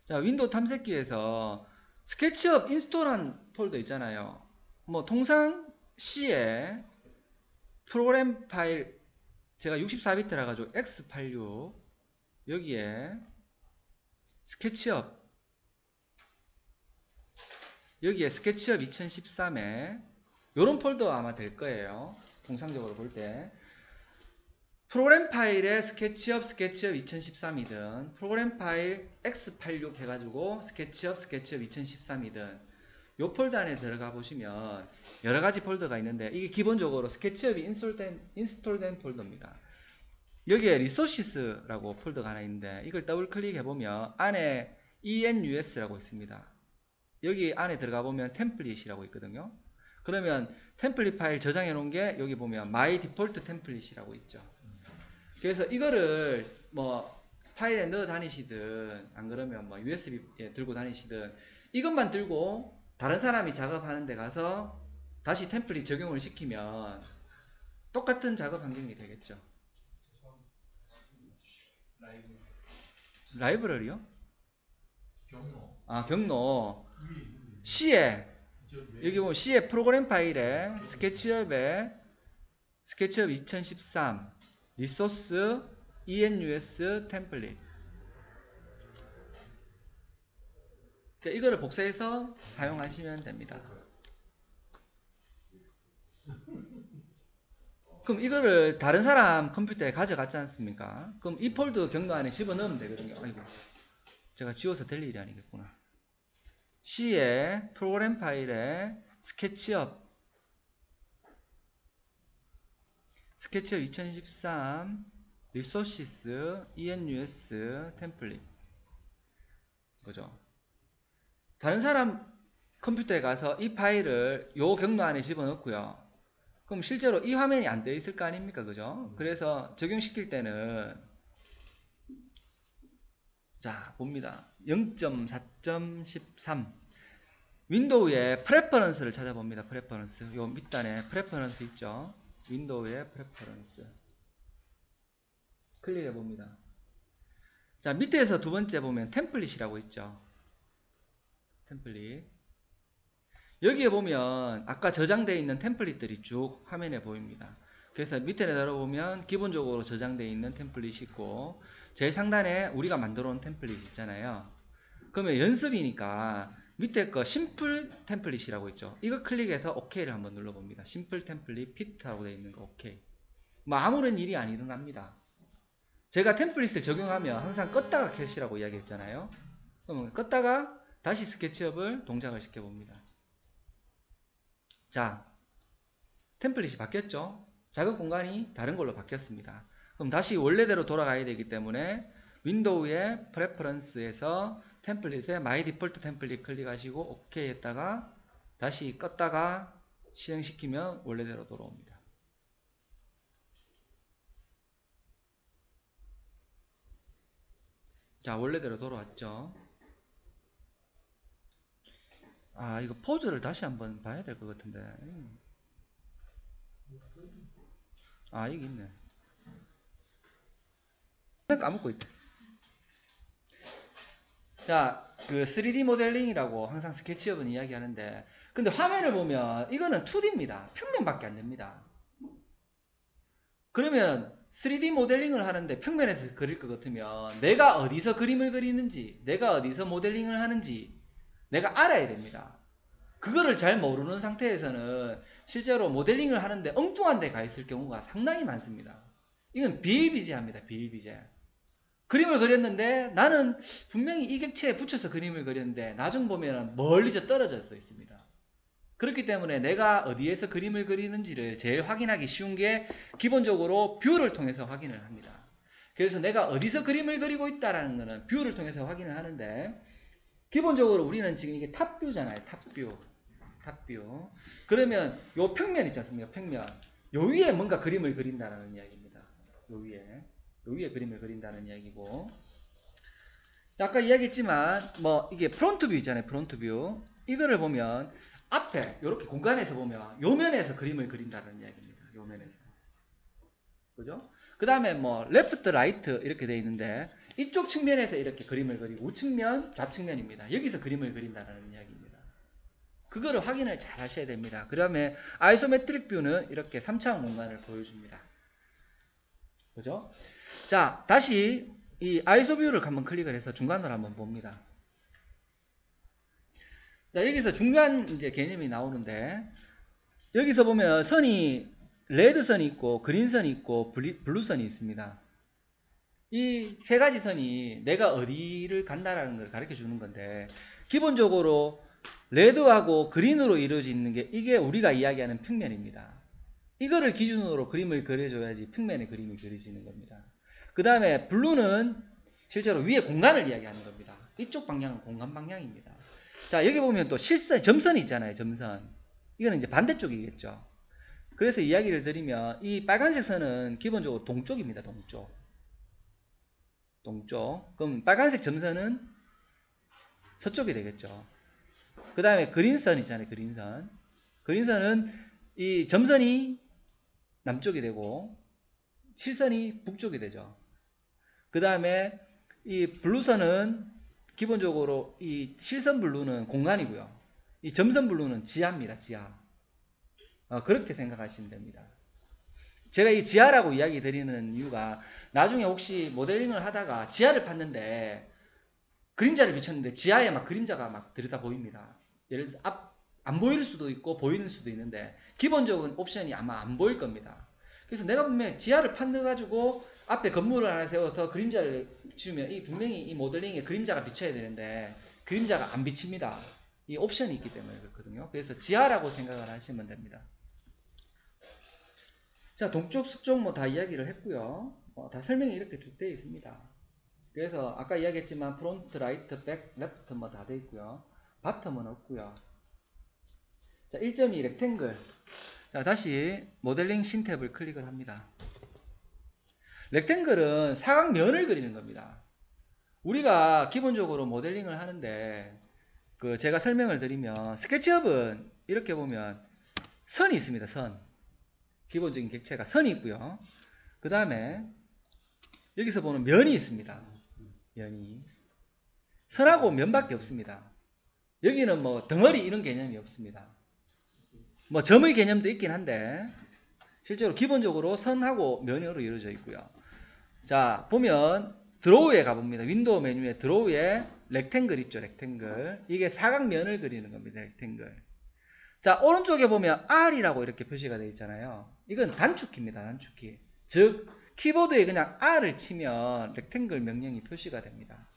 자, 윈도우 탐색기에서 스케치업 인스톨한 폴더 있잖아요. 뭐 통상 C에 프로그램 파일 제가 64비트라 가지고 X86 여기에 스케치업 여기에 스케치업 2013에 요런 폴더 아마 될 거예요. 통상적으로 볼 때 프로그램 파일에 스케치업 2013이든 프로그램 파일 X86 해가지고 스케치업 2013이든 요 폴더 안에 들어가 보시면 여러 가지 폴더가 있는데 이게 기본적으로 스케치업이 인스톨된 폴더입니다. 여기에 리소시스라고 폴더가 하나 있는데 이걸 더블 클릭해 보면 안에 enus라고 있습니다. 여기 안에 들어가 보면 템플릿이라고 있거든요. 그러면 템플릿 파일 저장해 놓은 게 여기 보면 my default 템플릿이라고 있죠. 그래서 이거를 뭐 파일에 넣어 다니시든 안 그러면 뭐 USB에 들고 다니시든 이것만 들고 다른 사람이 작업하는 데 가서 다시 템플릿 적용을 시키면 똑같은 작업 환경이 되겠죠. 라이브러리요? 아, 경로. C에 여기 보면 C의 프로그램 파일에 스케치업에 스케치업 2013 리소스 enus 템플릿 이거를 복사해서 사용하시면 됩니다. 그럼 이거를 다른 사람 컴퓨터에 가져갔지 않습니까? 그럼 이 폴더 경로 안에 집어넣으면 되거든요. 아이고, 제가 지워서 될 일이 아니겠구나. C의 프로그램 파일에 스케치업 2013 리소시스 enus 템플릿 그죠? 다른 사람 컴퓨터에 가서 이 파일을 요 경로 안에 집어넣고요. 그럼 실제로 이 화면이 안 되어 있을 거 아닙니까? 그죠? 그래서 적용시킬 때는 자 봅니다. 0.4.13 윈도우의 프레퍼런스를 찾아봅니다. 프레퍼런스 요 밑단에 프레퍼런스 있죠? 윈도우의 프레퍼런스 클릭해 봅니다. 자 밑에서 두 번째 보면 템플릿이라고 있죠. 템플릿 여기에 보면 아까 저장되어 있는 템플릿들이 쭉 화면에 보입니다. 그래서 밑에 내려보면 기본적으로 저장되어 있는 템플릿이 있고 제일 상단에 우리가 만들어 놓은 템플릿 있잖아요. 그러면 연습이니까 밑에 거 심플 템플릿이라고 있죠. 이거 클릭해서 OK를 한번 눌러봅니다. 심플 템플릿 피트하고 되어 있는 거 OK. 뭐 아무런 일이 안 일어납니다. 제가 템플릿을 적용하면 항상 껐다가 켜시라고 이야기했잖아요. 그러면 껐다가 다시 스케치업을 동작을 시켜봅니다. 자, 템플릿이 바뀌었죠? 작업 공간이 다른 걸로 바뀌었습니다. 그럼 다시 원래대로 돌아가야 되기 때문에 윈도우의 프레퍼런스에서 템플릿에 마이 디폴트 템플릿 클릭하시고 OK 했다가 다시 껐다가 실행시키면 원래대로 돌아옵니다. 자, 원래대로 돌아왔죠? 아, 이거 포즈를 다시 한번 봐야 될 것 같은데. 아, 여기 있네. 까먹고 있다. 자, 그 3D 모델링이라고 항상 스케치업은 이야기하는데, 근데 화면을 보면 이거는 2D입니다. 평면밖에 안 됩니다. 그러면 3D 모델링을 하는데 평면에서 그릴 것 같으면 내가 어디서 그림을 그리는지, 내가 어디서 모델링을 하는지 내가 알아야 됩니다. 그거를 잘 모르는 상태에서는 실제로 모델링을 하는데 엉뚱한 데 가 있을 경우가 상당히 많습니다. 이건 비일비재합니다. 비일비재. 그림을 그렸는데 나는 분명히 이 객체에 붙여서 그림을 그렸는데 나중 보면 멀리서 떨어져 있습니다. 그렇기 때문에 내가 어디에서 그림을 그리는지를 제일 확인하기 쉬운 게 기본적으로 뷰를 통해서 확인을 합니다. 그래서 내가 어디서 그림을 그리고 있다라는 것은 뷰를 통해서 확인을 하는데 기본적으로 우리는 지금 이게 탑뷰잖아요. 탑뷰. 그러면 요 평면 있지 않습니까? 평면. 요 위에 뭔가 그림을 그린다는 이야기입니다. 요 위에 그림을 그린다는 이야기고. 아까 이야기했지만 뭐 이게 프론트 뷰 있잖아요. 프론트 뷰. 이거를 보면 앞에 이렇게 공간에서 보면 요 면에서 그림을 그린다는 이야기입니다. 요 면에서. 그죠? 그 다음에 뭐 레프트 라이트 이렇게 되어 있는데 이쪽 측면에서 이렇게 그림을 그리고 우측면 좌측면입니다. 여기서 그림을 그린다는 이야기입니다. 그거를 확인을 잘 하셔야 됩니다. 그 다음에 아이소메트릭 뷰는 이렇게 3차원 공간을 보여줍니다. 그죠? 자, 다시 이 아이소 뷰를 한번 클릭을 해서 중간으로 한번 봅니다. 자, 여기서 중요한 이제 개념이 나오는데, 여기서 보면 선이 레드 선이 있고 그린 선이 있고 블루 선이 있습니다. 이 세 가지 선이 내가 어디를 간다라는 걸 가르쳐 주는 건데, 기본적으로 레드하고 그린으로 이루어지는 게 이게 우리가 이야기하는 평면입니다. 이거를 기준으로 그림을 그려줘야지 평면의 그림이 그려지는 겁니다. 그 다음에 블루는 실제로 위에 공간을 이야기하는 겁니다. 이쪽 방향은 공간 방향입니다. 자, 여기 보면 또 실선, 점선이 있잖아요. 점선. 이거는 이제 반대쪽이겠죠. 그래서 이야기를 드리면 이 빨간색 선은 기본적으로 동쪽입니다. 동쪽. 그럼 빨간색 점선은 서쪽이 되겠죠. 그 다음에 그린선 있잖아요. 그린선은 이 점선이 남쪽이 되고 실선이 북쪽이 되죠. 그 다음에 이 블루선은 기본적으로 이 실선 블루는 공간이고요. 이 점선 블루는 지하입니다. 지하. 그렇게 생각하시면 됩니다. 제가 이 지하라고 이야기 드리는 이유가 나중에 혹시 모델링을 하다가 지하를 팠는데 그림자를 비쳤는데 지하에 막 그림자가 막 들여다 보입니다. 예를 들어서 안 보일 수도 있고 보이는 수도 있는데 기본적인 옵션이 아마 안 보일 겁니다. 그래서 내가 분명히 지하를 판내가지고 앞에 건물을 하나 세워서 그림자를 지우면 이 분명히 이 모델링에 그림자가 비쳐야 되는데 그림자가 안 비칩니다. 이 옵션이 있기 때문에 그렇거든요. 그래서 지하라고 생각을 하시면 됩니다. 자, 동쪽, 서쪽 뭐 다 이야기를 했고요. 다 설명이 이렇게 쭉 되어 있습니다. 그래서 아까 이야기했지만 프론트, 라이트, 백, 레프트 뭐 다 되어 있고요. 바텀은 없고요. 자, 1.2 렉탱글. 자, 다시 모델링 신 탭을 클릭을 합니다. 렉탱글은 사각면을 그리는 겁니다. 우리가 기본적으로 모델링을 하는데 제가 설명을 드리면 스케치업은 이렇게 보면 선이 있습니다. 선. 기본적인 객체가 선이 있고요. 그 다음에 여기서 보는 면이 있습니다. 면이. 선하고 면밖에 없습니다. 여기는 뭐 덩어리 이런 개념이 없습니다. 뭐 점의 개념도 있긴 한데 실제로 기본적으로 선하고 면으로 이루어져 있고요. 자, 보면 드로우에 가봅니다. 윈도우 메뉴에 드로우에 렉탱글 있죠. 렉탱글. 이게 사각면을 그리는 겁니다. 렉탱글. 자, 오른쪽에 보면 R이라고 이렇게 표시가 되어 있잖아요. 이건 단축키입니다. 단축키. 즉 키보드에 그냥 R을 치면 렉탱글 명령이 표시가 됩니다.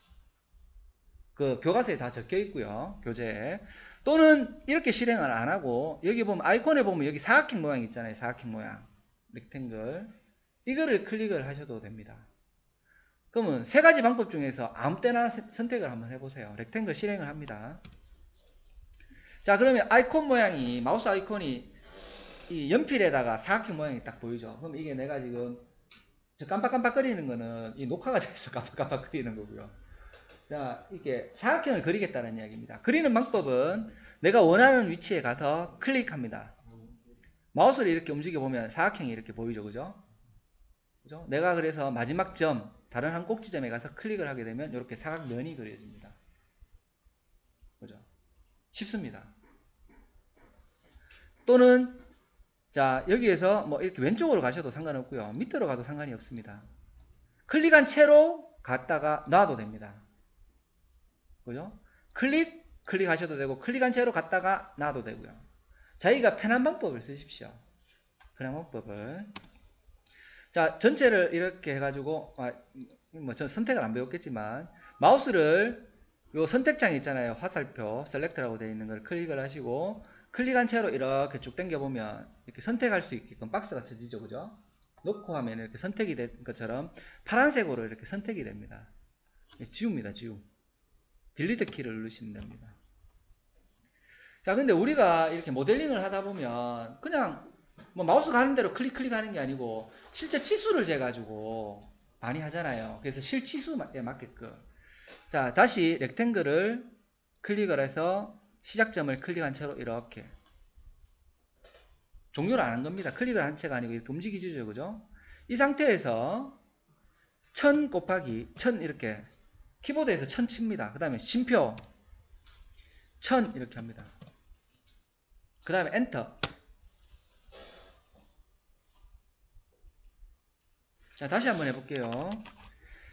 그 교과서에 다 적혀 있고요. 교재에. 또는 이렇게 실행을 안 하고 여기 보면 아이콘에 보면 여기 사각형 모양 있잖아요. 사각형 모양. 렉탱글. 이거를 클릭을 하셔도 됩니다. 그러면 세 가지 방법 중에서 아무 때나 선택을 한번 해보세요. 렉탱글 실행을 합니다. 자, 그러면 아이콘 모양이 마우스 아이콘이 이 연필에다가 사각형 모양이 딱 보이죠. 그럼 이게 내가 지금 저 깜빡깜빡거리는 거는 이 녹화가 돼서 깜빡깜빡거리는 거고요. 자, 이게 사각형을 그리겠다는 이야기입니다. 그리는 방법은 내가 원하는 위치에 가서 클릭합니다. 마우스를 이렇게 움직여 보면 사각형이 이렇게 보이죠. 그죠? 내가 그래서 마지막 점, 다른 한 꼭지점에 가서 클릭을 하게 되면 이렇게 사각면이 그려집니다. 그죠? 쉽습니다. 또는 자, 여기에서 뭐 이렇게 왼쪽으로 가셔도 상관없고요. 밑으로 가도 상관이 없습니다. 클릭한 채로 갔다가 놔도 됩니다. 그죠? 클릭하셔도 되고 클릭한 채로 갔다가 놔도 되고요. 자기가 편한 방법을 쓰십시오. 편한 방법을. 자, 전체를 이렇게 해가지고 뭐 전 선택을 안 배웠겠지만 마우스를 요 선택장 있잖아요. 화살표 셀렉트라고 되어 있는 걸 클릭을 하시고 클릭한 채로 이렇게 쭉 당겨보면 이렇게 선택할 수 있게끔 박스가 쳐지죠. 그죠? 놓고 하면 이렇게 선택이 된 것처럼 파란색으로 이렇게 선택이 됩니다. 지웁니다. 지우. 딜리트 키를 누르시면 됩니다. 자, 근데 우리가 이렇게 모델링을 하다 보면 그냥 뭐 마우스 가는 대로 클릭하는 게 아니고 실제 치수를 재가지고 많이 하잖아요. 그래서 실치수에 맞게끔. 자, 다시 렉탱글을 클릭을 해서 시작점을 클릭한 채로 이렇게 종료를 안 한 겁니다. 클릭을 한 채가 아니고 이렇게 움직이죠. 그죠? 이 상태에서 1000 곱하기 1000 이렇게 키보드에서 1000 칩니다. 그 다음에 쉼표 1000 이렇게 합니다. 그 다음에 엔터. 자, 다시 한번 해볼게요.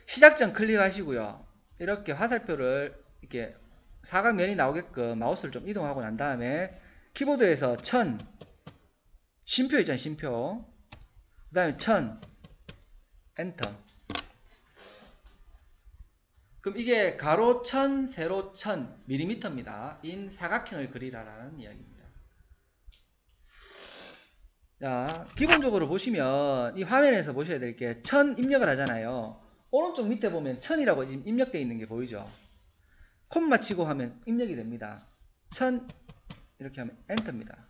시작점 클릭하시고요. 이렇게 화살표를 이렇게 사각면이 나오게끔 마우스를 좀 이동하고 난 다음에 키보드에서 1000 쉼표 있잖아요. 쉼표. 그 다음에 1000 엔터. 그럼 이게 가로 1000 세로 1000 밀리미터입니다. 인 사각형을 그리라라는 이야기입니다. 자, 기본적으로 보시면 이 화면에서 보셔야 될 게 1000 입력을 하잖아요. 오른쪽 밑에 보면 1000이라고 지금 입력되어 있는 게 보이죠? 콤마 치고 하면 입력이 됩니다. 1000 이렇게 하면 엔터입니다.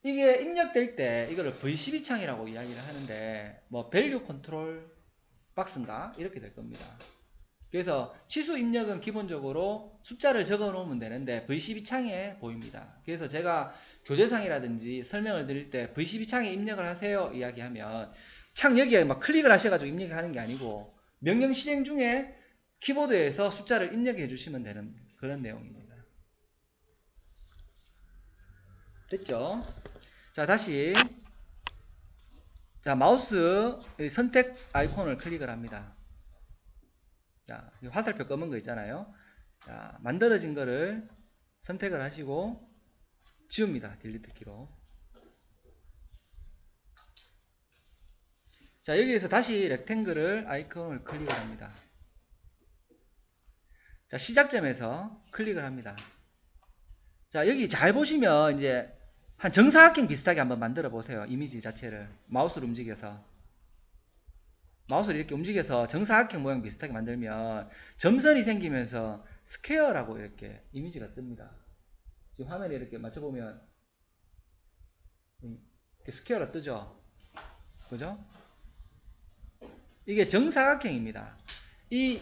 이게 입력될 때 이거를 V12 창이라고 이야기를 하는데 뭐 밸류 컨트롤 박스인가 이렇게 될 겁니다. 그래서 치수 입력은 기본적으로 숫자를 적어 놓으면 되는데 V12 창에 보입니다. 그래서 제가 교재상이라든지 설명을 드릴 때 V12 창에 입력을 하세요 이야기하면 창 여기에 막 클릭을 하셔가지고 입력하는 게 아니고 명령 실행 중에 키보드에서 숫자를 입력해 주시면 되는 그런 내용입니다. 됐죠? 자, 다시 자, 마우스 선택 아이콘을 클릭을 합니다. 자, 화살표 검은 거 있잖아요. 자, 만들어진 거를 선택을 하시고 지웁니다. 딜리트 키로. 자, 여기에서 다시 렉탱글을 아이콘을 클릭을 합니다. 자, 시작점에서 클릭을 합니다. 자, 여기 잘 보시면 이제 한 정사각형 비슷하게 한번 만들어 보세요. 이미지 자체를 마우스를 움직여서 마우스를 이렇게 움직여서 정사각형 모양 비슷하게 만들면 점선이 생기면서 스퀘어라고 이렇게 이미지가 뜹니다. 지금 화면에 이렇게 맞춰보면 이렇게 스퀘어로 뜨죠. 그죠? 이게 정사각형입니다. 이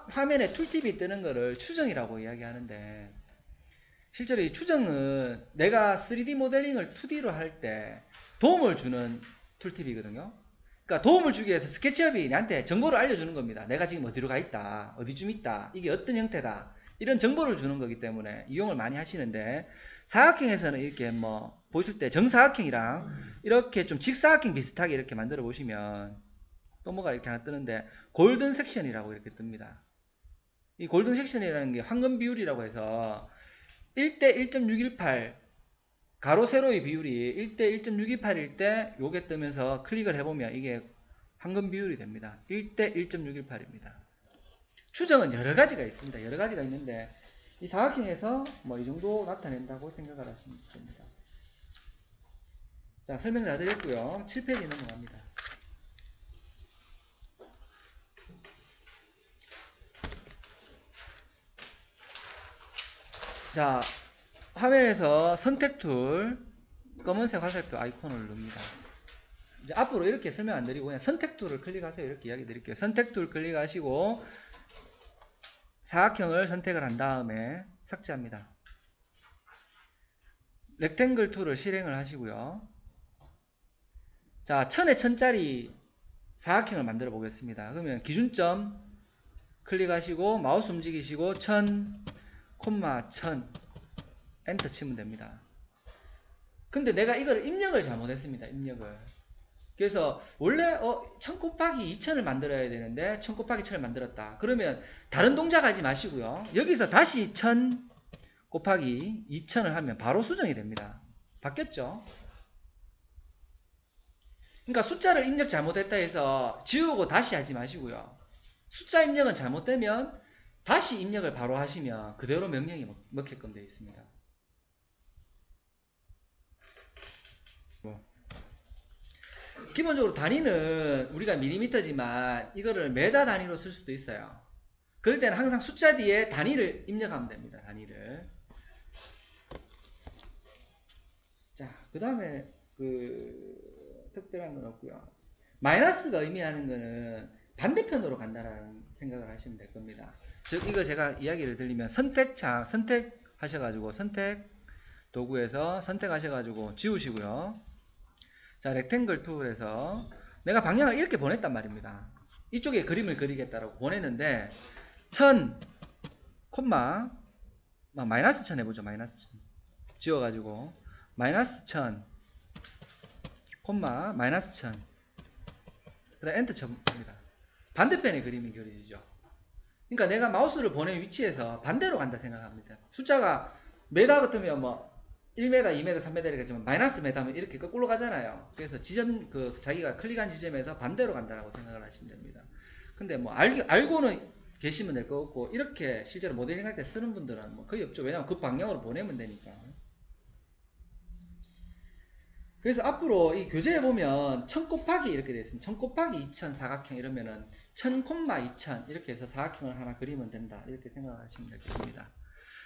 화면에 툴팁이 뜨는 거를 추정이라고 이야기하는데 실제로 이 추정은 내가 3D 모델링을 2D로 할 때 도움을 주는 툴팁이거든요. 그러니까 도움을 주기 위해서 스케치업이 나한테 정보를 알려주는 겁니다. 내가 지금 어디로 가 있다, 어디쯤 있다, 이게 어떤 형태다, 이런 정보를 주는 거기 때문에 이용을 많이 하시는데 사각형에서는 이렇게 뭐 보실 때 정사각형이랑 이렇게 좀 직사각형 비슷하게 이렇게 만들어 보시면 또 뭐가 이렇게 하나 뜨는데 골든 섹션이라고 이렇게 뜹니다. 이 골든 섹션이라는 게 황금 비율이라고 해서 1대 1.618 가로 세로의 비율이 1대 1.628일 때 요게 뜨면서 클릭을 해보면 이게 황금 비율이 됩니다. 1대 1.618입니다. 추정은 여러 가지가 있습니다. 여러 가지가 있는데 이 사각형에서 뭐 이 정도 나타낸다고 생각을 하시면 됩니다. 자, 설명 다 드렸고요. 7페이지 넘어갑니다. 자, 화면에서 선택 툴 검은색 화살표 아이콘을 누릅니다. 이제 앞으로 이렇게 설명 안 드리고 그냥 선택 툴을 클릭하세요. 이렇게 이야기 드릴게요. 선택 툴 클릭하시고 사각형을 선택을 한 다음에 삭제합니다. 렉탱글 툴을 실행을 하시고요. 자, 1000에 1000짜리 사각형을 만들어 보겠습니다. 그러면 기준점 클릭하시고 마우스 움직이시고 1000, 1000 엔터 치면 됩니다. 근데 내가 이걸 입력을 잘못했습니다. 입력을. 그래서 원래 1000 곱하기 2000을 만들어야 되는데 1000 곱하기 1000을 만들었다. 그러면 다른 동작 하지 마시고요. 여기서 다시 1000 곱하기 2000을 하면 바로 수정이 됩니다. 바뀌었죠? 그러니까 숫자를 입력 잘못했다 해서 지우고 다시 하지 마시고요. 숫자 입력은 잘못되면 다시 입력을 바로 하시면 그대로 명령이 먹게끔 되어 있습니다. 기본적으로 단위는 우리가 밀리미터지만 이거를 메다 단위로 쓸 수도 있어요. 그럴 때는 항상 숫자 뒤에 단위를 입력하면 됩니다. 단위를. 자, 그 다음에 특별한 건 없고요. 마이너스가 의미하는 거는 반대편으로 간다라는 생각을 하시면 될 겁니다. 즉 이거 제가 이야기를 드리면 선택창 선택하셔가지고 선택 도구에서 선택하셔가지고 지우시고요. 자, 렉탱글 툴에서 내가 방향을 이렇게 보냈단 말입니다. 이쪽에 그림을 그리겠다라고 보냈는데 1000 콤마 마이너스 1000 해보죠. 마이너스 1000 지워가지고 마이너스 1000 콤마 마이너스 1000 그다음 엔터 쳐봅니다. 반대편의 그림이 그려지죠. 그러니까 내가 마우스를 보낸 위치에서 반대로 간다 생각합니다. 숫자가 메다 같으면 뭐 1m, 2m, 3m 이렇겠지만 마이너스 메다면 이렇게 거꾸로 가잖아요. 그래서 지점 자기가 클릭한 지점에서 반대로 간다라고 생각을 하시면 됩니다. 근데 뭐 알고는 계시면 될 거 없고 이렇게 실제로 모델링 할 때 쓰는 분들은 뭐 거의 없죠. 왜냐면 그 방향으로 보내면 되니까. 그래서 앞으로 이 교재에 보면 1000 곱하기 이렇게 되어 있습니다. 1000 곱하기 2000 사각형 이러면은 1000 콤마 2000 이렇게 해서 사각형을 하나 그리면 된다. 이렇게 생각하시면 되겠습니다.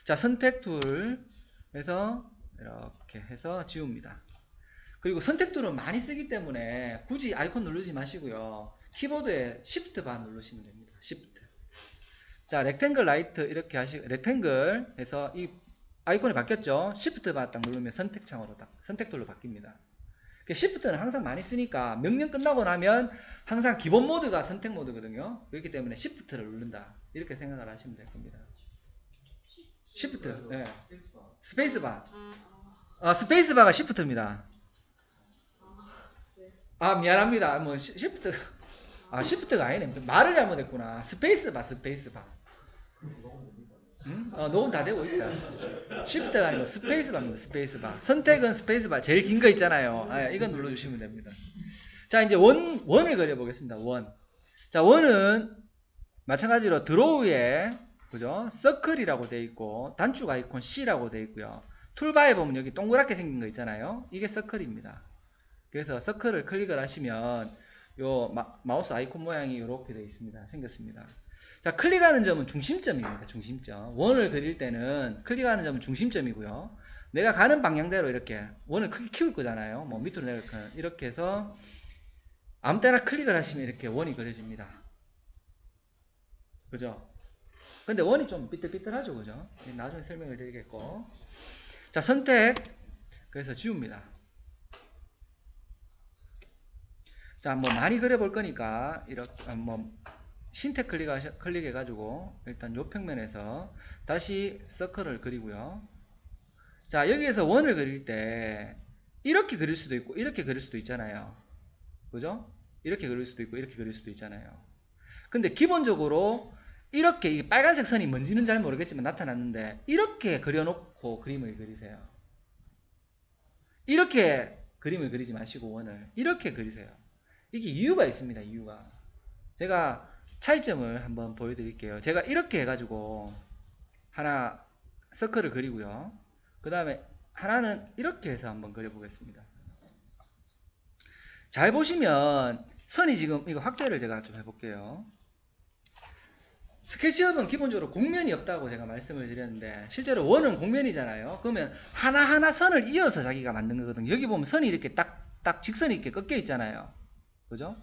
자, 선택 툴에서 이렇게 해서 지웁니다. 그리고 선택 툴은 많이 쓰기 때문에 굳이 아이콘 누르지 마시고요. 키보드에 Shift 바 누르시면 됩니다. Shift. 자, 렉탱글 라이트 이렇게 하시고 렉탱글 해서 이 아이콘이 바뀌었죠. Shift 바 딱 누르면 선택창으로 딱 선택 툴로 바뀝니다. Shift는 항상 많이 쓰니까 명령 끝나고 나면 항상 기본 모드가 선택 모드거든요. 그렇기 때문에 Shift를 누른다. 이렇게 생각을 하시면 될 겁니다. Shift. 네. 스페이스바. 스페이스바가 Shift입니다. 미안합니다. 뭐 Shift. Shift가 아니네. 말을 잘못했구나. 스페이스바. 녹음 다 되고 있다. Shift가 아니고 스페이스바입니다. 스페이스바. 선택은 스페이스바. 제일 긴 거 있잖아요. 이거 눌러주시면 됩니다. 자, 이제 원을 그려보겠습니다. 원. 자, 원은 마찬가지로 드로우에 그죠? 서클이라고 되어 있고 단축 아이콘 C라고 되어 있고요. 툴바에 보면 여기 동그랗게 생긴 거 있잖아요. 이게 서클입니다. 그래서 서클을 클릭을 하시면 요 마우스 아이콘 모양이 이렇게 되어 있습니다. 생겼습니다. 자, 클릭하는 점은 중심점입니다. 중심점. 원을 그릴 때는 클릭하는 점은 중심점이고요. 내가 가는 방향대로 이렇게 원을 크게 키울 거잖아요. 뭐 밑으로 내려가면 이렇게 해서 아무 때나 클릭을 하시면 이렇게 원이 그려집니다. 그죠? 근데 원이 좀 삐뚤삐뚤하죠. 그죠? 나중에 설명을 드리겠고. 자, 선택. 그래서 지웁니다. 자, 뭐 많이 그려볼 거니까 이렇게 신택 클릭해가지고 일단 요 평면에서 다시 서클을 그리고요. 자, 여기에서 원을 그릴 때 이렇게 그릴 수도 있고 이렇게 그릴 수도 있잖아요. 그죠? 이렇게 그릴 수도 있고 이렇게 그릴 수도 있잖아요. 근데 기본적으로 이렇게 이 빨간색 선이 뭔지는 잘 모르겠지만 나타났는데 이렇게 그려놓고 그림을 그리세요. 이렇게 그림을 그리지 마시고 원을 이렇게 그리세요. 이게 이유가 있습니다. 이유가. 제가 차이점을 한번 보여드릴게요. 제가 이렇게 해가지고 하나 서클을 그리고요. 그 다음에 하나는 이렇게 해서 한번 그려보겠습니다. 잘 보시면 선이 지금 이거 확대를 제가 좀 해볼게요. 스케치업은 기본적으로 곡면이 없다고 제가 말씀을 드렸는데 실제로 원은 곡면이잖아요. 그러면 하나하나 선을 이어서 자기가 만든 거거든요. 여기 보면 선이 이렇게 딱 직선이 이렇게 꺾여 있잖아요. 그죠?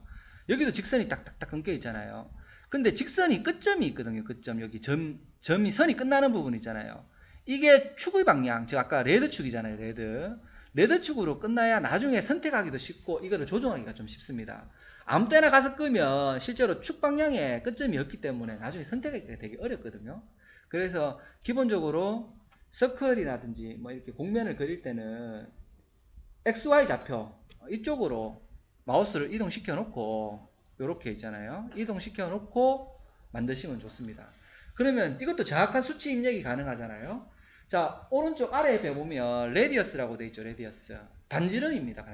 여기도 직선이 딱딱딱 끊겨 있잖아요. 근데 직선이 끝점이 있거든요. 끝점 여기 점이 선이 끝나는 부분 있잖아요. 이게 축의 방향, 즉 아까 레드 축이잖아요. 레드 축으로 끝나야 나중에 선택하기도 쉽고 이거를 조정하기가 좀 쉽습니다. 아무 때나 가서 끄면 실제로 축 방향에 끝점이 없기 때문에 나중에 선택하기가 되게 어렵거든요. 그래서 기본적으로 서클이라든지 뭐 이렇게 곡면을 그릴 때는 XY 좌표 이쪽으로 마우스를 이동시켜 놓고 이렇게 있잖아요. 이동시켜 놓고 만드시면 좋습니다. 그러면 이것도 정확한 수치 입력이 가능하잖아요. 자, 오른쪽 아래에 보면 레디어스라고 되어 있죠. 레디어스. 반지름입니다.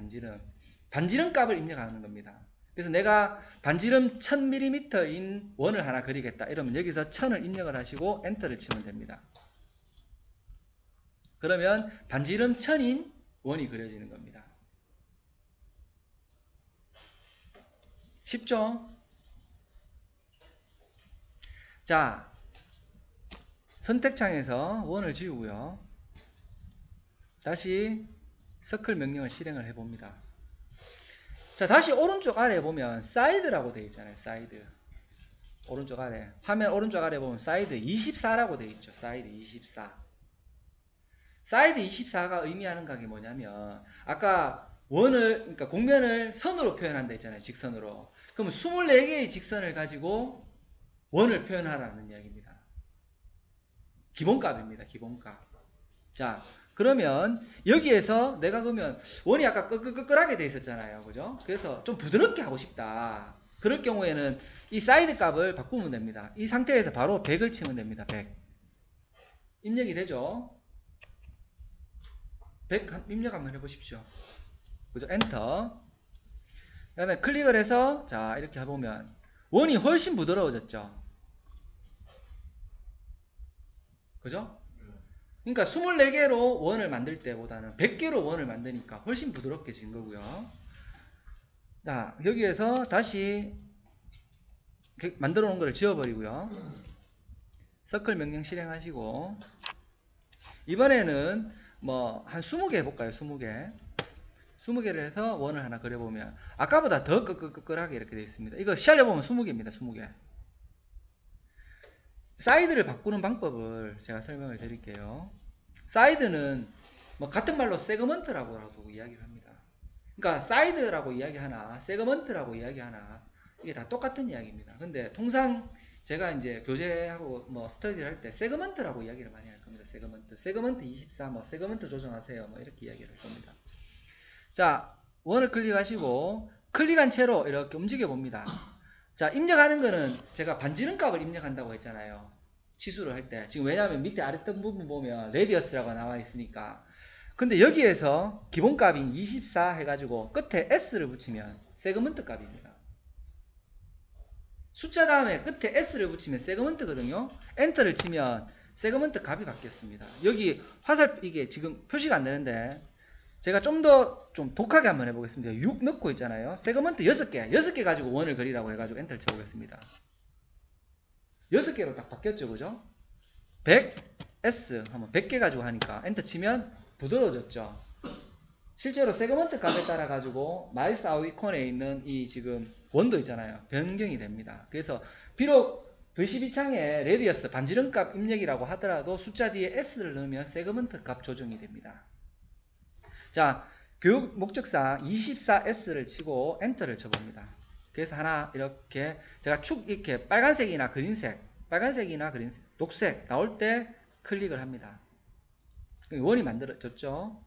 반지름 값을 입력하는 겁니다. 그래서 내가 반지름 1000mm인 원을 하나 그리겠다. 이러면 여기서 1000을 입력을 하시고 엔터를 치면 됩니다. 그러면 반지름 1000인 원이 그려지는 겁니다. 쉽죠? 자, 선택창에서 원을 지우고요. 다시 서클 명령을 실행을 해봅니다. 자, 다시 오른쪽 아래에 보면 사이드라고 되어 있잖아요. 사이드. 오른쪽 아래. 화면 오른쪽 아래에 보면 사이드 24라고 되어 있죠. 사이드 24. 사이드 24가 의미하는 게 뭐냐면 아까 그러니까 곡면을 선으로 표현한다 했잖아요. 직선으로. 그러면 24개의 직선을 가지고 원을 표현하라는 이야기입니다. 기본값입니다. 기본값. 자, 그러면 여기에서 내가 그러면 원이 아까 끄끌끄끌하게 돼 있었잖아요. 그죠? 그래서 좀 부드럽게 하고 싶다. 그럴 경우에는 이 사이드 값을 바꾸면 됩니다. 이 상태에서 바로 100을 치면 됩니다. 100. 입력이 되죠? 100 입력 한번 해보십시오. 그죠? 엔터. 그다음에 클릭을 해서 자 이렇게 해보면 원이 훨씬 부드러워졌죠. 그죠? 그러니까 24개로 원을 만들 때보다는 100개로 원을 만드니까 훨씬 부드럽게 진 거고요. 자, 여기에서 다시 만들어 놓은 거를 지워버리고요. 서클 명령 실행하시고 이번에는 뭐 한 20개 해볼까요? 20개를 해서 원을 하나 그려보면 아까보다 더 끄끌끄끌하게 이렇게 되어 있습니다. 이거 시작해보면 20개입니다. 20개. 사이드를 바꾸는 방법을 제가 설명을 드릴게요. 사이드는 뭐 같은 말로 세그먼트라고도 이야기를 합니다. 그러니까 사이드라고 이야기하나 세그먼트라고 이야기하나 이게 다 똑같은 이야기입니다. 근데 통상 제가 이제 교재하고 뭐 스터디를 할 때 세그먼트라고 이야기를 많이 할 겁니다. 세그먼트 24, 뭐 세그먼트 조정하세요. 뭐 이렇게 이야기를 할 겁니다. 자, 원을 클릭하시고 클릭한 채로 이렇게 움직여 봅니다. 자, 입력하는 거는 제가 반지름 값을 입력한다고 했잖아요. 치수를 할 때. 지금 왜냐하면 밑에 아랫던 부분 보면 레디어스라고 나와 있으니까. 근데 여기에서 기본값인 24 해가지고 끝에 S를 붙이면 세그먼트 값입니다. 숫자 다음에 끝에 S를 붙이면 세그먼트거든요. 엔터를 치면 세그먼트 값이 바뀌었습니다. 여기 이게 지금 표시가 안 되는데 제가 좀 더 좀 독하게 한번 해보겠습니다. 6 넣고 있잖아요. 세그먼트 6개 가지고 원을 그리라고 해가지고 엔터를 쳐보겠습니다. 6개로 딱 바뀌었죠. 그죠? 100S 하면 100개 가지고 하니까 엔터 치면 부드러워졌죠. 실제로 세그먼트 값에 따라 가지고 마이스 아이콘에 있는 이 지금 원도 있잖아요. 변경이 됩니다. 그래서 비록 V12창에 레디어스 반지름 값 입력이라고 하더라도 숫자 뒤에 S를 넣으면 세그먼트 값 조정이 됩니다. 자, 교육 목적상 24S를 치고 엔터를 쳐봅니다. 그래서 하나 이렇게 제가 축 이렇게 빨간색이나 그린색, 녹색 나올 때 클릭을 합니다. 원이 만들어졌죠.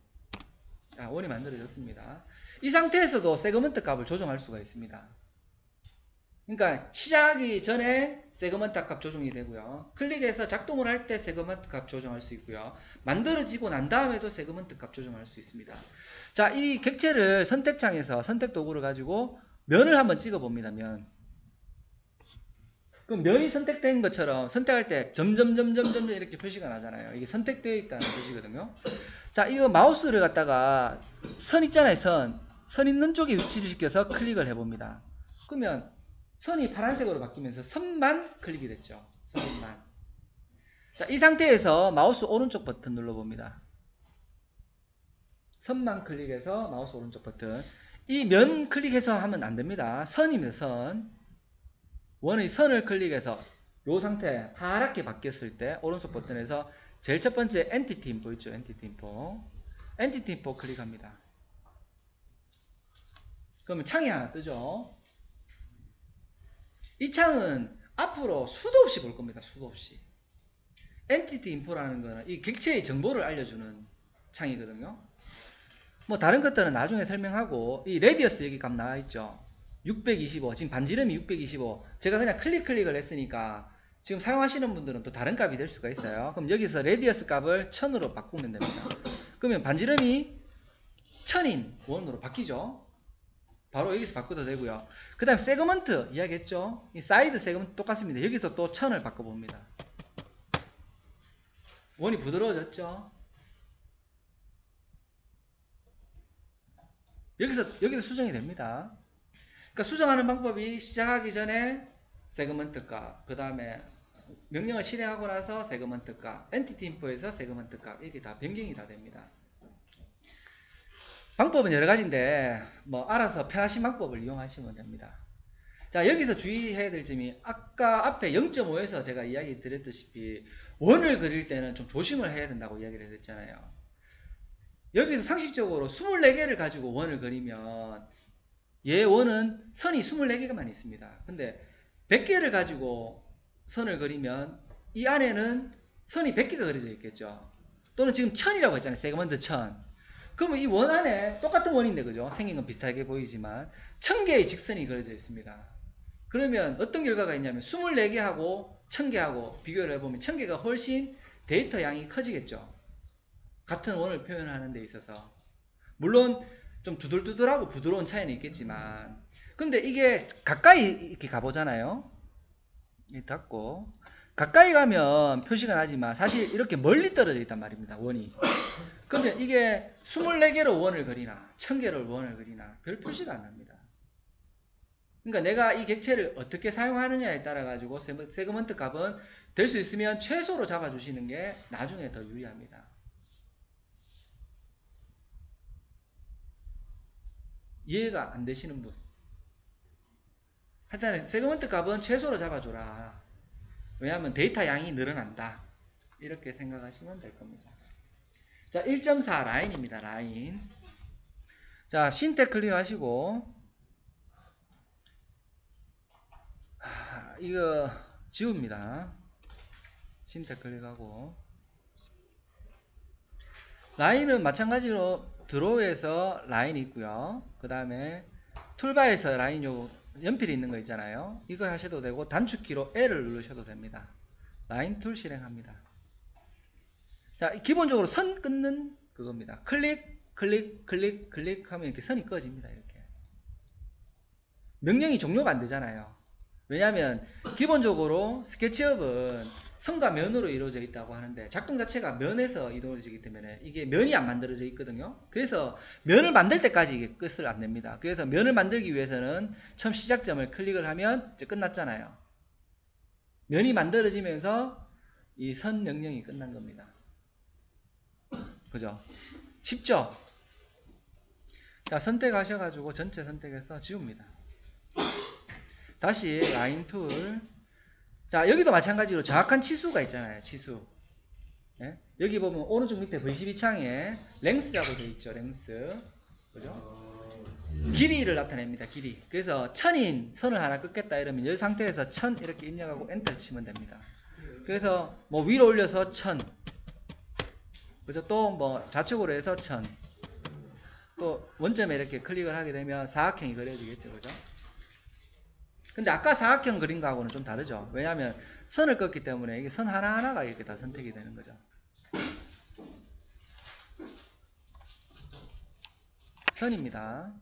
자, 원이 만들어졌습니다. 이 상태에서도 세그먼트 값을 조정할 수가 있습니다. 그러니까 시작하기 전에 세그먼트 값 조정이 되고요. 클릭해서 작동을 할 때 세그먼트 값 조정할 수 있고요. 만들어지고 난 다음에도 세그먼트 값 조정할 수 있습니다. 자, 이 객체를 선택창에서 선택 도구를 가지고 면을 한번 찍어 봅니다. 면. 그럼 면이 선택된 것처럼 선택할 때 점점점점점 이렇게 표시가 나잖아요. 이게 선택되어 있다는 표시거든요. 자, 이거 마우스를 갖다가 선 있잖아요. 선 있는 쪽에 위치를 시켜서 클릭을 해봅니다. 그러면 선이 파란색으로 바뀌면서 선만 클릭이 됐죠. 선만. 자, 이 상태에서 마우스 오른쪽 버튼 눌러봅니다. 선만 클릭해서 마우스 오른쪽 버튼. 이 면 클릭해서 하면 안 됩니다. 선입니다. 선. 원의 선을 클릭해서 이 상태 하얗게 바뀌었을 때 오른쪽 버튼에서 제일 첫 번째 엔티티 인포 있죠. 엔티티 인포 클릭합니다. 그러면 창이 하나 뜨죠. 이 창은 앞으로 수도 없이 볼 겁니다. 수도 없이. 엔티티 인포라는 거는 이 객체의 정보를 알려주는 창이거든요. 뭐 다른 것들은 나중에 설명하고 이 레디어스 여기 값 나와 있죠. 625. 지금 반지름이 625. 제가 그냥 클릭을 했으니까 지금 사용하시는 분들은 또 다른 값이 될 수가 있어요. 그럼 여기서 레디어스 값을 1000으로 바꾸면 됩니다. 그러면 반지름이 1000인 원으로 바뀌죠. 바로 여기서 바꿔도 되고요. 그 다음에 세그먼트 이야기했죠. 이 사이드 세그먼트 똑같습니다. 여기서 또 1000을 바꿔봅니다. 원이 부드러워졌죠. 여기서 수정이 됩니다. 그러니까 수정하는 방법이 시작하기 전에 세그먼트 값, 그 다음에 명령을 실행하고 나서 세그먼트 값, 엔티티 인포에서 세그먼트 값, 이렇게 다 변경이 다 됩니다. 방법은 여러 가지인데 뭐 알아서 편하신 방법을 이용하시면 됩니다. 자, 여기서 주의해야 될 점이 아까 앞에 0.5에서 제가 이야기 드렸다시피 원을 그릴 때는 좀 조심을 해야 된다고 이야기를 했잖아요. 여기서 상식적으로 24개를 가지고 원을 그리면 얘 원은 선이 24개가만 있습니다. 근데 100개를 가지고 선을 그리면 이 안에는 선이 100개가 그려져 있겠죠. 또는 지금 1000이라고 했잖아요. 세그먼트 1000. 그러면 이 원 안에 똑같은 원인데, 그죠? 생긴 건 비슷하게 보이지만 1000개의 직선이 그려져 있습니다. 그러면 어떤 결과가 있냐면 24개하고 1000개하고 비교를 해보면 1000개가 훨씬 데이터 양이 커지겠죠. 같은 원을 표현하는 데 있어서. 물론 좀 두들두들하고 부드러운 차이는 있겠지만, 근데 이게 가까이 이렇게 가보잖아요. 이 닫고 가까이 가면 표시가 나지만 사실 이렇게 멀리 떨어져 있단 말입니다, 원이. 근데 이게 24개로 원을 그리나 1000개로 원을 그리나 별 표시가 안 납니다. 그러니까 내가 이 객체를 어떻게 사용하느냐에 따라 가지고 세그먼트 값은 될 수 있으면 최소로 잡아주시는 게 나중에 더 유리합니다. 이해가 안 되시는 분, 하여튼 세그먼트 값은 최소로 잡아줘라. 왜냐하면 데이터 양이 늘어난다. 이렇게 생각하시면 될 겁니다. 자, 1.4 라인입니다. 라인. 자, 신텍 클릭하시고 이거 지웁니다. 신텍 클릭하고 라인은 마찬가지로 드로우에서 라인 있고요. 그 다음에 툴바에서 라인 요 연필이 있는 거 있잖아요. 이거 하셔도 되고 단축키로 L을 누르셔도 됩니다. 라인 툴 실행합니다. 자, 기본적으로 선 끊는 그겁니다. 클릭 클릭 클릭 클릭 하면 이렇게 선이 꺼집니다. 이렇게 명령이 종료가 안 되잖아요. 왜냐하면 기본적으로 스케치업은 선과 면으로 이루어져 있다고 하는데 작동 자체가 면에서 이루어지기 때문에 이게 면이 안 만들어져 있거든요. 그래서 면을 만들 때까지 이게 끝을 안 냅니다. 그래서 면을 만들기 위해서는 처음 시작점을 클릭을 하면 이제 끝났잖아요. 면이 만들어지면서 이 선 명령이 끝난 겁니다. 그죠? 쉽죠? 자, 선택하셔가지고 전체 선택해서 지웁니다. 다시 라인 툴. 자, 여기도 마찬가지로 정확한 치수가 있잖아요. 치수. 예? 여기 보면 오른쪽 밑에 V12 창에 랭스라고 되어 있죠. 랭스. 그죠? 길이를 나타냅니다. 길이. 그래서 1000인 선을 하나 끊겠다 이러면 이 상태에서 1000 이렇게 입력하고 엔터를 치면 됩니다. 그래서 뭐 위로 올려서 1000. 그죠? 또 뭐 좌측으로 해서 1000. 또 원점에 이렇게 클릭을 하게 되면 사각형이 그려지겠죠. 그죠? 근데 아까 사각형 그린 거하고는 좀 다르죠. 왜냐하면 선을 껐기 때문에 이게 선 하나하나가 이렇게 다 선택이 되는 거죠. 선입니다.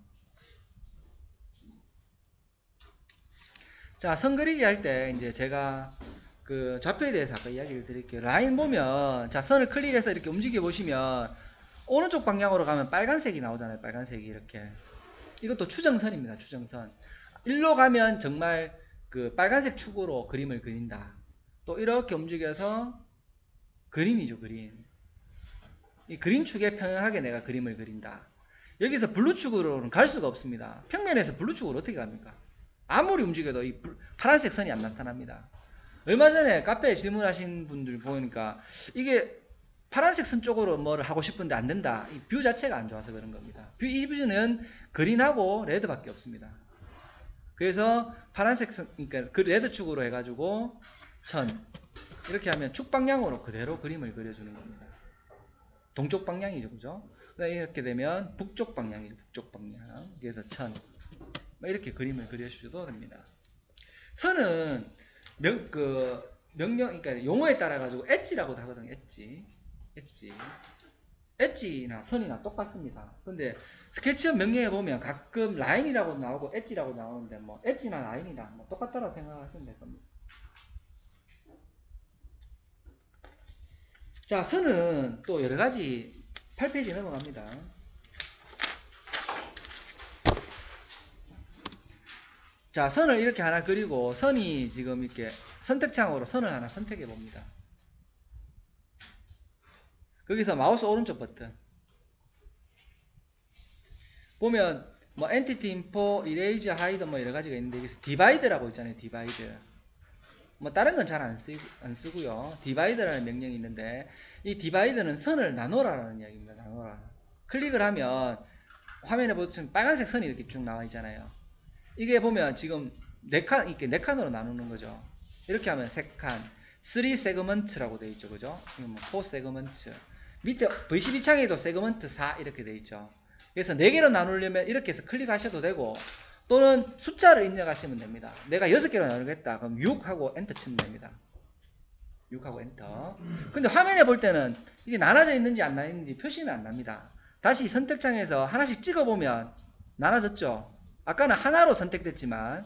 자, 선 그리기 할 때 이제 제가 그 좌표에 대해서 아까 이야기를 드릴게요. 라인 보면 자, 선을 클릭해서 이렇게 움직여 보시면 오른쪽 방향으로 가면 빨간색이 나오잖아요. 빨간색이 이렇게. 이것도 추정선입니다. 추정선. 일로 가면 정말 그 빨간색 축으로 그림을 그린다. 또 이렇게 움직여서 그린이죠, 그린. 이 그린 축에 평행하게 내가 그림을 그린다. 여기서 블루 축으로는 갈 수가 없습니다. 평면에서 블루 축으로 어떻게 갑니까? 아무리 움직여도 이 파란색 선이 안 나타납니다. 얼마 전에 카페에 질문하신 분들 보니까 이게 파란색 선 쪽으로 뭐를 하고 싶은데 안 된다. 이 뷰 자체가 안 좋아서 그런 겁니다. 이 뷰는 그린하고 레드밖에 없습니다. 그래서 파란색 선, 그러니까 그 레드 축으로 해가지고 1000 이렇게 하면 축 방향으로 그대로 그림을 그려주는 겁니다. 동쪽 방향이죠, 그죠? 이렇게 되면 북쪽 방향이죠, 북쪽 방향. 그래서 1000 이렇게 그림을 그려주셔도 됩니다. 선은 명령, 그러니까 용어에 따라 가지고 엣지라고도 하거든요. 엣지나 선이나 똑같습니다. 근데 스케치업 명령에 보면 가끔 라인이라고 나오고 엣지라고 나오는데 뭐 엣지나 라인이나 뭐 똑같다고 생각하시면 될 겁니다. 자, 선은 또 여러 가지 8페이지 넘어갑니다. 자, 선을 이렇게 하나 그리고 선이 지금 이렇게 선택창으로 선을 하나 선택해 봅니다. 거기서 마우스 오른쪽 버튼 보면 뭐 엔티티 인포, 이레이즈, 하이드 뭐 여러 가지가 있는데 여기서 디바이드라고 있잖아요. 디바이드. 뭐 다른 건 잘 안 쓰고요. 디바이드라는 명령이 있는데 이 디바이드는 선을 나눠라라는 이야기입니다. 나눠라. 클릭을 하면 화면에 보시면 빨간색 선이 이렇게 쭉 나와 있잖아요. 이게 보면 지금 이렇게 네 칸으로 나누는 거죠. 이렇게 하면 3칸, 3 세그먼트라고 되어 있죠. 그죠? 이건 4 세그먼트. 밑에 V12 창에도 세그먼트 4 이렇게 되어 있죠. 그래서 4개로 나누려면 이렇게 해서 클릭하셔도 되고, 또는 숫자를 입력하시면 됩니다. 내가 6개로 나누겠다. 그럼 6하고 엔터 치면 됩니다. 6하고 엔터. 근데 화면에 볼 때는 이게 나눠져 있는지 안 나눠져 있는지 표시는 안 납니다. 다시 선택창에서 하나씩 찍어보면 나눠졌죠. 아까는 하나로 선택됐지만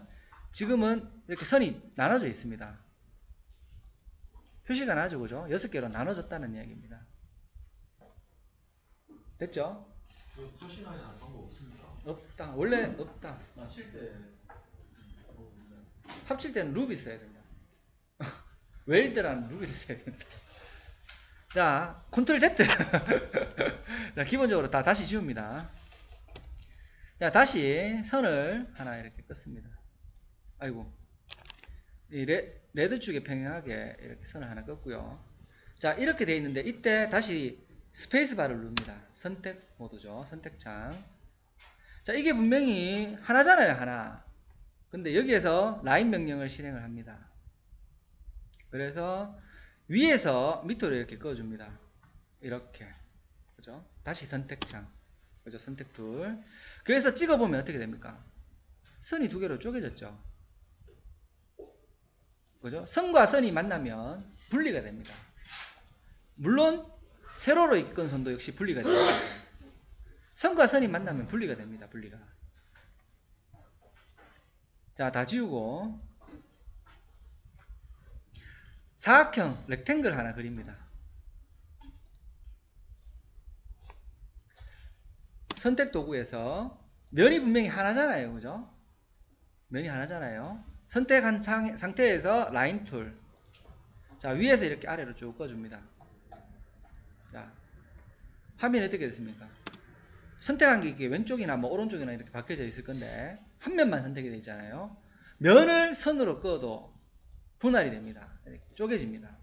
지금은 이렇게 선이 나눠져 있습니다. 표시가 나죠. 그죠? 6개로 나눠졌다는 이야기입니다. 됐죠? 표시나야 할 방법 없습니다. 없다. 원래 없다. 합칠 때는 루비 써야 된다. 웰드라는 루비를 써야 된다. 자, 컨트롤 Z. 자, 기본적으로 다시 지웁니다. 자, 다시 선을 하나 이렇게 긋습니다. 아이고. 이 레드 축에 평행하게 이렇게 선을 하나 긋고요. 자, 이렇게 돼 있는데 이때 다시 스페이스바를 누릅니다. 선택 모드죠. 선택창. 자, 이게 분명히 하나잖아요. 하나. 근데 여기에서 라인 명령을 실행을 합니다. 그래서 위에서 밑으로 이렇게 꺼줍니다. 이렇게. 그죠? 다시 선택창. 그죠? 선택 툴. 그래서 찍어보면 어떻게 됩니까? 선이 2개로 쪼개졌죠. 그죠? 선과 선이 만나면 분리가 됩니다. 물론 세로로 이끈 선도 역시 분리가 됩니다. 선과 선이 만나면 분리가 됩니다. 분리가. 자, 다 지우고 사각형 렉탱글 하나 그립니다. 선택 도구에서 면이 분명히 하나잖아요. 그죠? 면이 하나잖아요. 선택한 상태에서 라인 툴. 자, 위에서 이렇게 아래로 쭉 꺼줍니다. 자, 화면이 어떻게 됐습니까? 선택한 게 이게 왼쪽이나 뭐 오른쪽이나 이렇게 바뀌어져 있을 건데 한 면만 선택이 되어 있잖아요. 면을 선으로 꺼도 분할이 됩니다. 이렇게 쪼개집니다.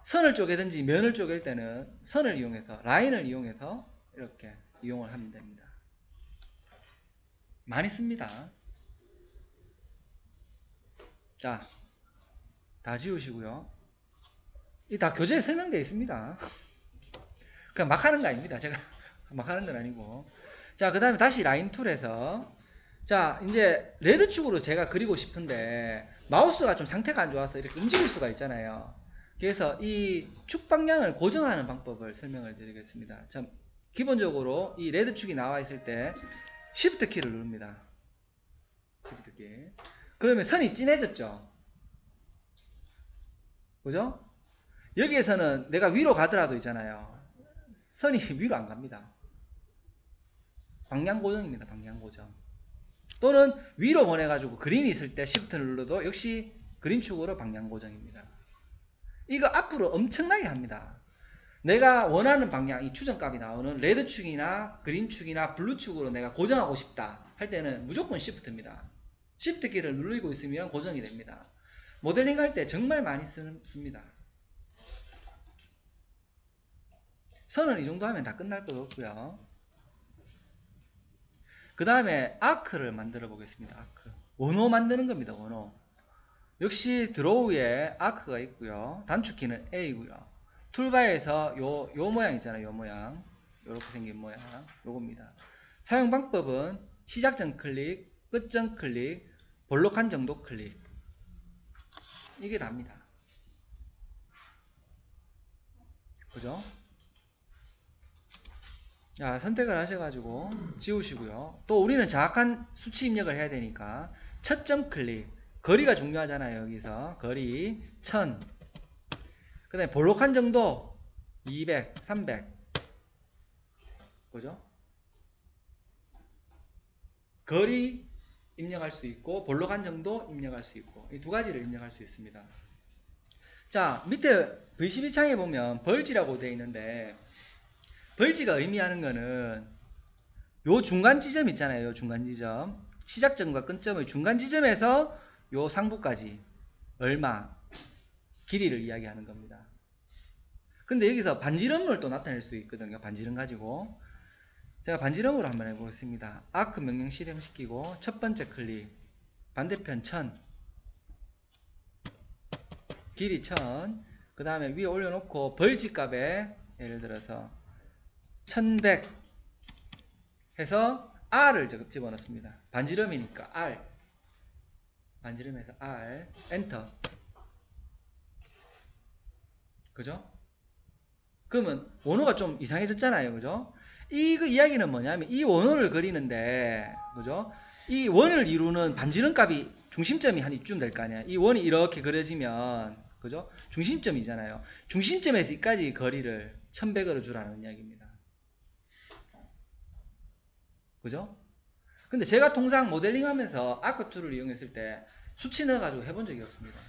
선을 쪼개든지 면을 쪼갤 때는 선을 이용해서 라인을 이용해서 이렇게 이용을 하면 됩니다. 많이 씁니다. 자, 다 지우시고요. 이 다 교재에 설명되어 있습니다. 그냥 막 하는 거 아닙니다. 제가 막 하는 건 아니고. 자, 그 다음에 다시 라인 툴에서 자, 이제 레드축으로 제가 그리고 싶은데 마우스가 좀 상태가 안 좋아서 이렇게 움직일 수가 있잖아요. 그래서 이 축 방향을 고정하는 방법을 설명을 드리겠습니다. 자, 기본적으로 이 레드축이 나와 있을 때 Shift 키를 누릅니다. Shift 키. 그러면 선이 진해졌죠. 그죠? 여기에서는 내가 위로 가더라도 있잖아요. 선이 위로 안 갑니다. 방향 고정입니다. 방향 고정. 또는 위로 보내가지고 그린이 있을 때 Shift를 눌러도 역시 그린축으로 방향 고정입니다. 이거 앞으로 엄청나게 합니다. 내가 원하는 방향, 이 추정값이 나오는 레드축이나 그린축이나 블루축으로 내가 고정하고 싶다 할 때는 무조건 Shift입니다. Shift 키를 누르고 있으면 고정이 됩니다. 모델링 할 때 정말 많이 씁니다. 선은 이 정도 하면 다 끝날 것 같고요. 그 다음에 아크를 만들어 보겠습니다. 아크. 원호 만드는 겁니다. 원호. 역시 드로우에 아크가 있고요. 단축키는 A고요. 툴바에서 요 모양 있잖아요. 요 모양. 요렇게 생긴 모양. 요겁니다. 사용 방법은 시작점 클릭, 끝점 클릭, 볼록한 정도 클릭. 이게 답니다. 그죠? 자, 선택을 하셔가지고 지우시고요. 또 우리는 정확한 수치 입력을 해야 되니까 첫 점 클릭. 거리가 중요하잖아요. 여기서 거리 1000. 그 다음에 볼록한 정도 200, 300. 그죠? 거리 입력할 수 있고 볼록한 정도 입력할 수 있고 이 두 가지를 입력할 수 있습니다. 자, 밑에 V12 창에 보면 벌지라고 되어 있는데 벌지가 의미하는 거는 요 중간 지점 있잖아요. 요 중간 지점. 시작점과 끝점의 중간 지점에서 요 상부까지 얼마 길이를 이야기하는 겁니다. 근데 여기서 반지름을 또 나타낼 수 있거든요. 반지름 가지고. 제가 반지름으로 한번 해보겠습니다. 아크 명령 실행시키고 첫 번째 클릭, 반대편 1000, 길이 1000, 그 다음에 위에 올려놓고 벌지 값에 예를 들어서 1100 해서 R을 집어넣습니다. 반지름이니까 R, 반지름에서 R, 엔터. 그죠? 그러면 원호가 좀 이상해졌잖아요. 그죠? 그 이야기는 뭐냐면 이 원호를 그리는데, 그죠? 이 원을 이루는 반지름 값이 중심점이 한 이쯤 될 거 아니야. 이 원이 이렇게 그려지면, 그죠? 중심점이잖아요. 중심점에서 이까지 거리를 1100으로 주라는 이야기입니다. 그죠? 근데 제가 통상 모델링 하면서 아크2를 이용했을 때 수치 넣어가지고 해본 적이 없습니다.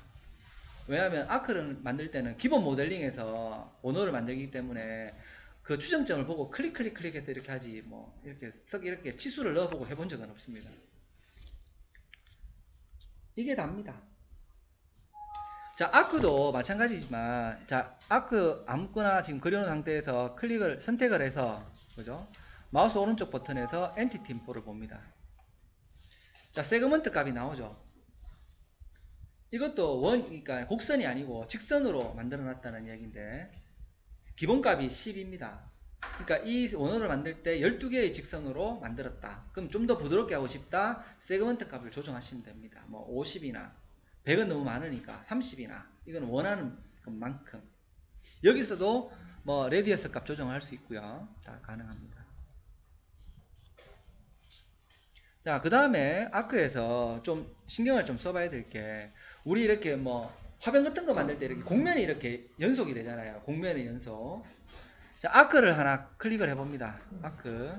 왜냐하면 아크를 만들 때는 기본 모델링에서 원호를 만들기 때문에 그 추정점을 보고 클릭해서 이렇게 하지, 뭐 이렇게 치수를 넣어보고 해본 적은 없습니다. 이게 답니다. 자, 아크도 마찬가지지만, 자, 아크 아무거나 지금 그려놓은 상태에서 선택을 해서, 그죠? 마우스 오른쪽 버튼에서 엔티티 인포를 봅니다. 자, 세그먼트 값이 나오죠. 이것도 그러니까 곡선이 아니고 직선으로 만들어 놨다는 이야기인데, 기본 값이 10입니다. 그러니까 이 원호를 만들 때 12개의 직선으로 만들었다. 그럼 좀 더 부드럽게 하고 싶다. 세그먼트 값을 조정하시면 됩니다. 뭐 50이나 100은 너무 많으니까 30이나, 이건 원하는 것만큼. 여기서도 뭐 레디어스 값 조정할 수 있고요. 다 가능합니다. 자, 그 다음에 아크에서 좀 신경을 좀 써봐야 될 게, 우리 이렇게 뭐 화면 같은 거 만들 때 이렇게 곡면이 이렇게 연속이 되잖아요. 곡면의 연속. 자, 아크를 하나 클릭을 해봅니다. 아크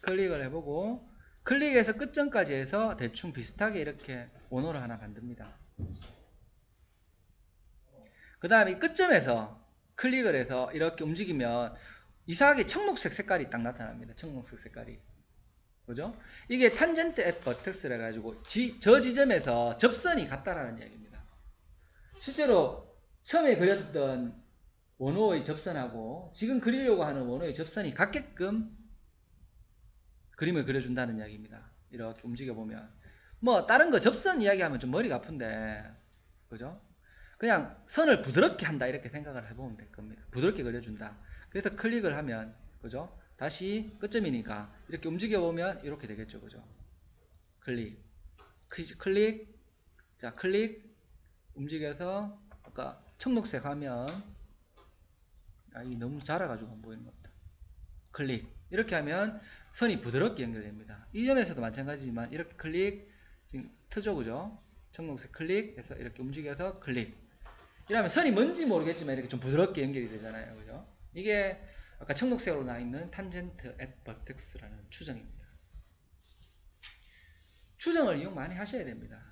클릭을 해보고, 클릭해서 끝점까지 해서 대충 비슷하게 이렇게 원호를 하나 만듭니다. 그 다음에 끝점에서 클릭을 해서 이렇게 움직이면 이상하게 청록색 색깔이 딱 나타납니다. 청록색 색깔이. 그죠? 이게 탄젠트 앳 버텍스라 해가지고 저 지점에서 접선이 같다라는 이야기입니다. 실제로 처음에 그렸던 원호의 접선하고 지금 그리려고 하는 원호의 접선이 같게끔 그림을 그려준다는 이야기입니다. 이렇게 움직여보면. 뭐 다른 거 접선 이야기하면 좀 머리가 아픈데, 그죠? 그냥 선을 부드럽게 한다 이렇게 생각을 해보면 될 겁니다. 부드럽게 그려준다. 그래서 클릭을 하면, 그죠? 다시 끝점이니까 이렇게 움직여보면 이렇게 되겠죠. 그죠? 클릭, 자, 클릭, 움직여서 아까 청록색 화면, 이 너무 작아가지고 안 보이는 것 같다. 클릭, 이렇게 하면 선이 부드럽게 연결됩니다. 이 점에서도 마찬가지지만 이렇게 클릭, 지금 트죠. 그죠? 청록색 클릭해서 이렇게 움직여서 클릭, 이러면 선이 뭔지 모르겠지만 이렇게 좀 부드럽게 연결이 되잖아요. 그죠? 이게 아까 청록색으로 나 있는 탄젠트 앳 버텍스라는 추정입니다. 추정을 이용 많이 하셔야 됩니다.